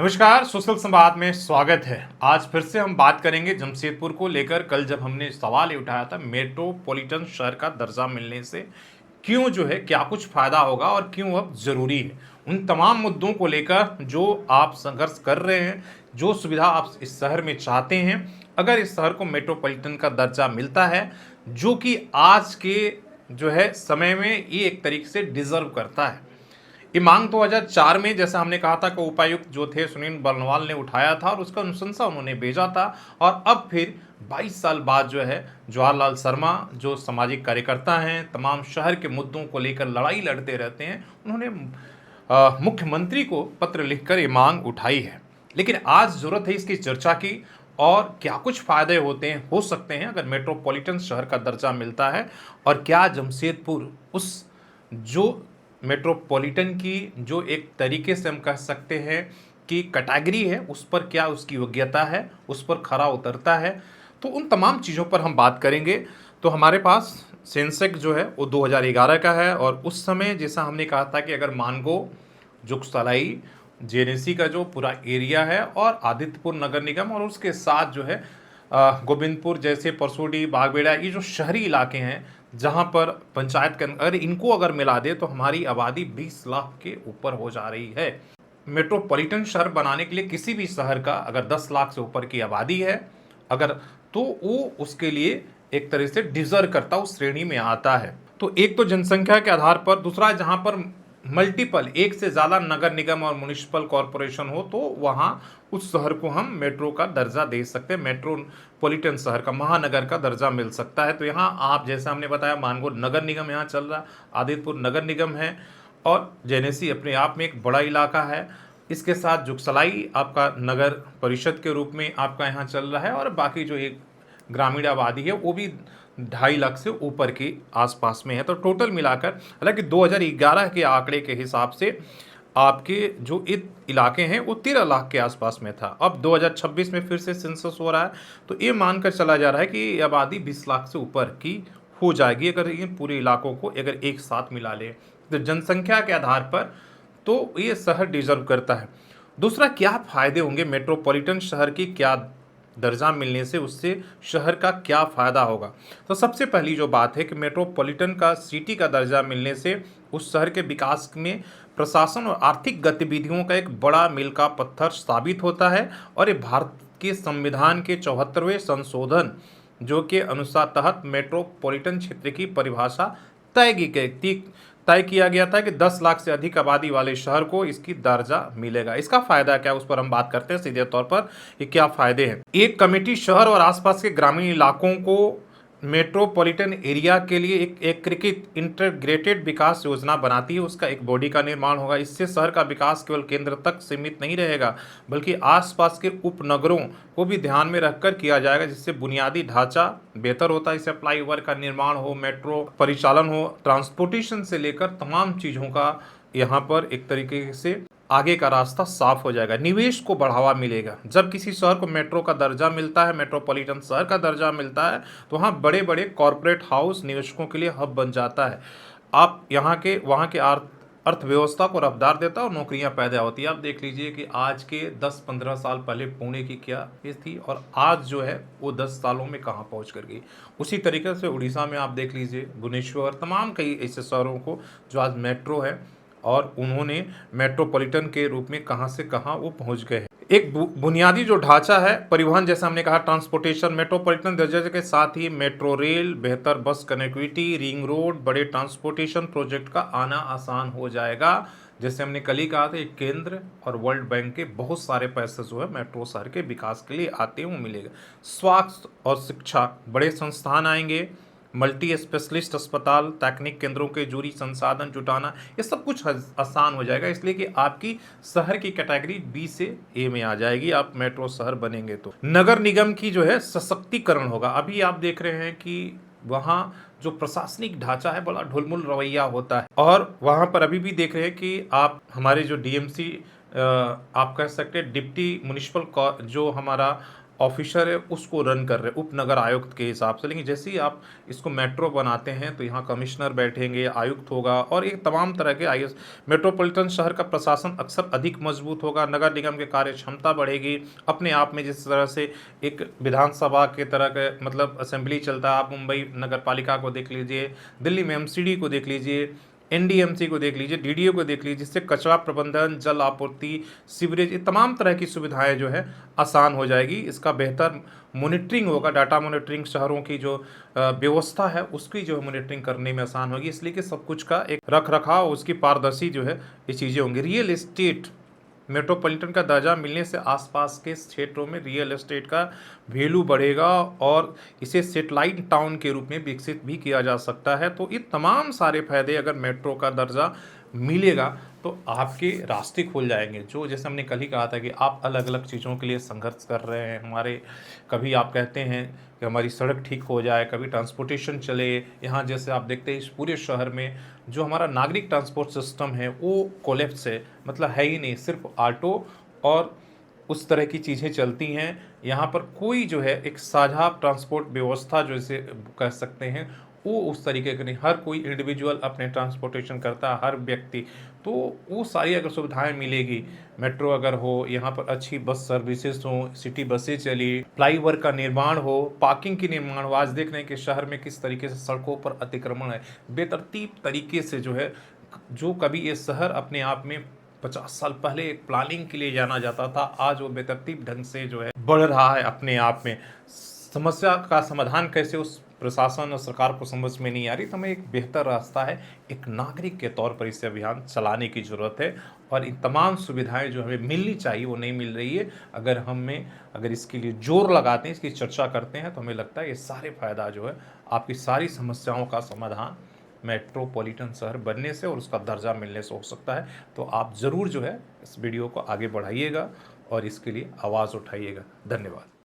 नमस्कार, सोशल संवाद में स्वागत है। आज फिर से हम बात करेंगे जमशेदपुर को लेकर। कल जब हमने सवाल ये उठाया था मेट्रोपॉलिटन शहर का दर्जा मिलने से क्यों जो है क्या कुछ फायदा होगा और क्यों अब जरूरी है, उन तमाम मुद्दों को लेकर जो आप संघर्ष कर रहे हैं, जो सुविधा आप इस शहर में चाहते हैं, अगर इस शहर को मेट्रोपॉलिटन का दर्जा मिलता है, जो कि आज के जो है समय में ये एक तरीके से डिजर्व करता है। ये मांग 2004 में जैसा हमने कहा था कि उपायुक्त जो थे सुनील बरनवाल ने उठाया था और उसका अनुशंसा उन्होंने भेजा था। और अब फिर 22 साल बाद जो है जवाहरलाल शर्मा जो सामाजिक कार्यकर्ता हैं, तमाम शहर के मुद्दों को लेकर लड़ाई लड़ते रहते हैं, उन्होंने मुख्यमंत्री को पत्र लिखकर ये मांग उठाई है। लेकिन आज जरूरत है इसकी चर्चा की और क्या कुछ फायदे होते हैं हो सकते हैं अगर मेट्रोपॉलिटन शहर का दर्जा मिलता है, और क्या जमशेदपुर उस जो मेट्रोपॉलिटन की जो एक तरीके से हम कह सकते हैं कि कैटेगरी है, उस पर क्या उसकी योग्यता है, उस पर खरा उतरता है। तो उन तमाम चीज़ों पर हम बात करेंगे। तो हमारे पास सेंसेक्स जो है वो 2011 का है, और उस समय जैसा हमने कहा था कि अगर मानगो, जुगसलाई, जेनेसी का जो पूरा एरिया है और आदित्यपुर नगर निगम और उसके साथ जो है गोविंदपुर जैसे परसोडी, बागबेड़ा, ये जो शहरी इलाके हैं जहां पर पंचायत के अगर इनको अगर मिला दे तो हमारी आबादी 20 लाख के ऊपर हो जा रही है। मेट्रोपॉलिटन शहर बनाने के लिए किसी भी शहर का अगर 10 लाख से ऊपर की आबादी है अगर, तो वो उसके लिए एक तरह से डिजर्व करता, उस श्रेणी में आता है। तो एक तो जनसंख्या के आधार पर, दूसरा जहां पर मल्टीपल एक से ज़्यादा नगर निगम और म्युनिसिपल कॉरपोरेशन हो तो वहाँ उस शहर को हम मेट्रो का दर्जा दे सकते हैं, मेट्रोपॉलिटन शहर का, महानगर का दर्जा मिल सकता है। तो यहाँ आप जैसा हमने बताया मानगो नगर निगम यहाँ चल रहा है, आदित्यपुर नगर निगम है और जेनेसी अपने आप में एक बड़ा इलाका है। इसके साथ जुगसलाई आपका नगर परिषद के रूप में आपका यहाँ चल रहा है, और बाकी जो एक ग्रामीण आबादी है वो भी 2.5 लाख से ऊपर के आसपास में है। तो टोटल मिलाकर, हालांकि 2011 के आंकड़े के हिसाब से आपके जो इलाके हैं वो 13 लाख के आसपास में था। अब 2026 में फिर से सेंसस हो रहा है, तो ये मानकर चला जा रहा है कि ये आबादी 20 लाख से ऊपर की हो जाएगी अगर ये पूरे इलाकों को अगर एक साथ मिला ले। तो जनसंख्या के आधार पर तो ये शहर डिजर्व करता है। दूसरा, क्या फायदे होंगे मेट्रोपॉलिटन शहर की, क्या दर्जा मिलने से उससे शहर का क्या फ़ायदा होगा। तो सबसे पहली जो बात है कि मेट्रोपॉलिटन का सिटी का दर्जा मिलने से उस शहर के विकास में प्रशासन और आर्थिक गतिविधियों का एक बड़ा मील का पत्थर साबित होता है। और ये भारत के संविधान के 74वें संशोधन जो के अनुसार तहत मेट्रोपॉलिटन क्षेत्र की परिभाषा तय किया गया था कि 10 लाख से अधिक आबादी वाले शहर को इसकी दर्जा मिलेगा। इसका फायदा क्या, उस पर हम बात करते हैं सीधे तौर पर। ये क्या फायदे हैं। एक कमेटी शहर और आसपास के ग्रामीण इलाकों को मेट्रोपॉलिटन एरिया के लिए एक एकीकृत इंटीग्रेटेड विकास योजना बनाती है, उसका एक बॉडी का निर्माण होगा। इससे शहर का विकास केवल केंद्र तक सीमित नहीं रहेगा बल्कि आसपास के उपनगरों को भी ध्यान में रखकर किया जाएगा, जिससे बुनियादी ढांचा बेहतर होता है। इससे फ्लाईओवर का निर्माण हो, मेट्रो परिचालन हो, ट्रांसपोर्टेशन से लेकर तमाम चीज़ों का यहाँ पर एक तरीके से आगे का रास्ता साफ हो जाएगा। निवेश को बढ़ावा मिलेगा। जब किसी शहर को मेट्रो का दर्जा मिलता है, मेट्रोपॉलिटन शहर का दर्जा मिलता है, तो वहाँ बड़े बड़े कॉरपोरेट हाउस निवेशकों के लिए हब बन जाता है। आप वहाँ के अर्थव्यवस्था को रफ्तार देता है और नौकरियां पैदा होती है। आप देख लीजिए कि आज के 10-15 साल पहले पुणे की क्या ये थी और आज जो है वो 10 सालों में कहाँ पहुँच कर गई। उसी तरीके से उड़ीसा में आप देख लीजिए, भुवनेश्वर, तमाम कई ऐसे शहरों को जो आज मेट्रो है और उन्होंने मेट्रोपॉलिटन के रूप में कहां से कहां वो पहुंच गए हैं। एक बुनियादी जो ढांचा है परिवहन, जैसा हमने कहा ट्रांसपोर्टेशन, मेट्रोपॉलिटन दर्जे के साथ ही मेट्रो रेल, बेहतर बस कनेक्टिविटी, रिंग रोड, बड़े ट्रांसपोर्टेशन प्रोजेक्ट का आना आसान हो जाएगा। जैसे हमने कल ही कहा था, केंद्र और वर्ल्ड बैंक के बहुत सारे पैसे जो है मेट्रो शहर के विकास के लिए आते हुए मिलेगा। स्वास्थ्य और शिक्षा, बड़े संस्थान आएंगे, मल्टी स्पेशलिस्ट अस्पताल, तकनीक केंद्रों के जरूरी संसाधन जुटाना, ये सब कुछ आसान हो जाएगा, इसलिए कि आपकी शहर की कैटेगरी बी से ए में आ जाएगी आप मेट्रो शहर बनेंगे तो। नगर निगम की जो है सशक्तिकरण होगा। अभी आप देख रहे हैं कि वहाँ जो प्रशासनिक ढांचा है बड़ा ढुलमुल रवैया होता है, और वहाँ पर अभी भी देख रहे हैं कि आप हमारे जो डीएमसी आप कह सकते हैं डिप्टी म्युनिसिपल जो हमारा ऑफिसर है उसको रन कर रहे हैं, उपनगर आयुक्त के हिसाब से। लेकिन जैसे ही आप इसको मेट्रो बनाते हैं तो यहाँ कमिश्नर बैठेंगे, आयुक्त होगा और एक तमाम तरह के आईएएस। मेट्रोपॉलिटन शहर का प्रशासन अक्सर अधिक मजबूत होगा, नगर निगम की कार्य क्षमता बढ़ेगी। अपने आप में जिस तरह से एक विधानसभा के तरह के मतलब असेंबली चलता है, आप मुंबई नगर पालिका को देख लीजिए, दिल्ली में एमसीडी को देख लीजिए, एनडीएमसी को देख लीजिए, डीडीओ को देख लीजिए, जिससे कचरा प्रबंधन, जल आपूर्ति, सीवरेज, ये तमाम तरह की सुविधाएं जो है आसान हो जाएगी। इसका बेहतर मॉनिटरिंग होगा, डाटा मॉनिटरिंग, शहरों की जो व्यवस्था है उसकी जो है मॉनिटरिंग करने में आसान होगी, इसलिए कि सब कुछ का एक रख रखाव, उसकी पारदर्शी जो है ये चीज़ें होंगी। रियल एस्टेट, मेट्रोपॉलिटन का दर्जा मिलने से आसपास के क्षेत्रों में रियल एस्टेट का वैल्यू बढ़ेगा और इसे सेटेलाइट टाउन के रूप में विकसित भी किया जा सकता है। तो ये तमाम सारे फायदे अगर मेट्रो का दर्जा मिलेगा तो आपके रास्ते खुल जाएंगे। जो जैसे हमने कल ही कहा था कि आप अलग अलग चीज़ों के लिए संघर्ष कर रहे हैं, हमारे कभी आप कहते हैं कि हमारी सड़क ठीक हो जाए, कभी ट्रांसपोर्टेशन चले। यहाँ जैसे आप देखते हैं इस पूरे शहर में जो हमारा नागरिक ट्रांसपोर्ट सिस्टम है वो कोलैप्स है, मतलब है ही नहीं, सिर्फ ऑटो और उस तरह की चीज़ें चलती हैं। यहाँ पर कोई जो है एक साझा ट्रांसपोर्ट व्यवस्था जो इसे कह सकते हैं वो उस तरीके की नहीं। हर कोई इंडिविजुअल अपने ट्रांसपोर्टेशन करता है, हर व्यक्ति। तो वो सारी अगर सुविधाएं मिलेगी, मेट्रो अगर हो, यहाँ पर अच्छी बस सर्विसेज हो, सिटी बसें चली, फ्लाईओवर का निर्माण हो, पार्किंग की निर्माण हो। आज देख रहे हैं कि शहर में किस तरीके से सड़कों पर अतिक्रमण है, बेतरतीब तरीके से जो है। जो कभी ये शहर अपने आप में 50 साल पहले एक प्लानिंग के लिए जाना जाता था, आज वो बेतरतीब ढंग से जो है बढ़ रहा है अपने आप में। समस्या का समाधान कैसे उस प्रशासन और सरकार को समझ में नहीं आ रही। तो हमें एक बेहतर रास्ता है, एक नागरिक के तौर पर इसे अभियान चलाने की ज़रूरत है। और इन तमाम सुविधाएं जो हमें मिलनी चाहिए वो नहीं मिल रही है। अगर इसके लिए जोर लगाते हैं, इसकी चर्चा करते हैं, तो हमें लगता है ये सारे फायदा जो है आपकी सारी समस्याओं का समाधान मेट्रोपॉलिटन शहर बनने से और उसका दर्जा मिलने से हो सकता है। तो आप ज़रूर जो है इस वीडियो को आगे बढ़ाइएगा और इसके लिए आवाज़ उठाइएगा। धन्यवाद।